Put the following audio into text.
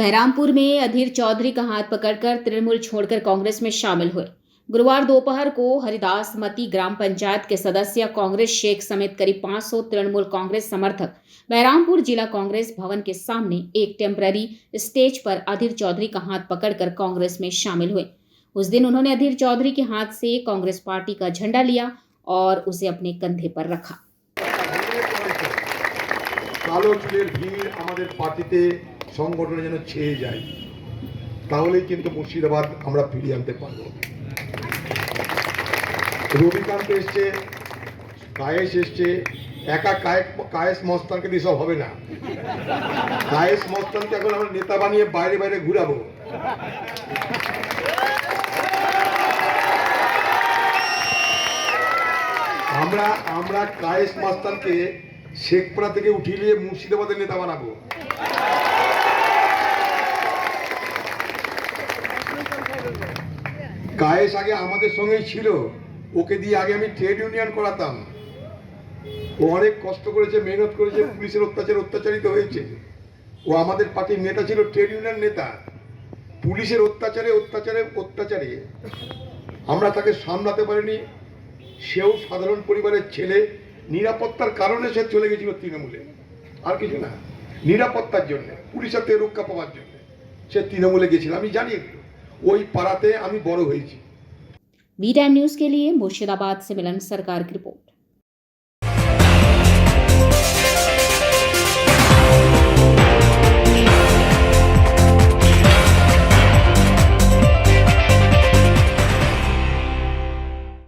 बहरामपुर में अधीर चौधरी का हाथ पकड़कर तृणमूल छोड़कर कांग्रेस में शामिल हुए। गुरुवार दोपहर को हरिदास मती ग्राम पंचायत के सदस्य कांग्रेस शेख समेत करीब 500 तृणमूल कांग्रेस समर्थक बहरामपुर जिला कांग्रेस भवन के सामने एक टेम्पररी स्टेज पर अधीर चौधरी का हाथ पकड़कर कांग्रेस में शामिल हुए। उस दिन उन्होंने अधीर चौधरी के हाथ से कांग्रेस पार्टी का झंडा लिया और उसे अपने कंधे पर रखा। কালো চুলের ভিড় আমাদের পার্টিতে সংগঠনে যেন ছেয়ে যায়, তাহলেই কিন্তু মুর্শিদাবাদ আমরা ফিরিয়ে আনতে পারব। রবিকান্ত এসছে, কায়েস এসছে, একা কায়েস মস্তানকে দিয়ে সব হবে না। কায়েস মস্তানকে এখন আমরা নেতা বানিয়ে বাইরে বাইরে ঘুরাবো। আমরা কায়েস মস্তানকে শেখপুরা থেকে উঠিয়ে নিয়ে মুর্শিদাবাদের নেতা বানাবো। কায়েস আগে আমাদের সঙ্গেই ছিল, ওকে দিয়ে আগে আমি ট্রেড ইউনিয়ন করাতাম। ও অনেক কষ্ট করেছে, মেহনত করেছে, পুলিশের অত্যাচারিত হয়েছে। ও আমাদের পার্টির নেতা ছিল, ট্রেড ইউনিয়ন নেতা। পুলিশের অত্যাচারে আমরা তাকে সামলাতে পারিনি। সেও সাধারণ পরিবারের ছেলে, নিরাপত্তার কারণে সে চলে গেছিল তৃণমূলে, আর কিছু না। নিরাপত্তার জন্য, পুলিশের থেকে রক্ষা পাওয়ার জন্য সে তৃণমূলে গেছিল। আমি জানি, ওই পাড়াতে আমি বড় হয়েছি। बी टाइम न्यूज के लिए मुर्शिदाबाद से मिलन सरकार की रिपोर्ट।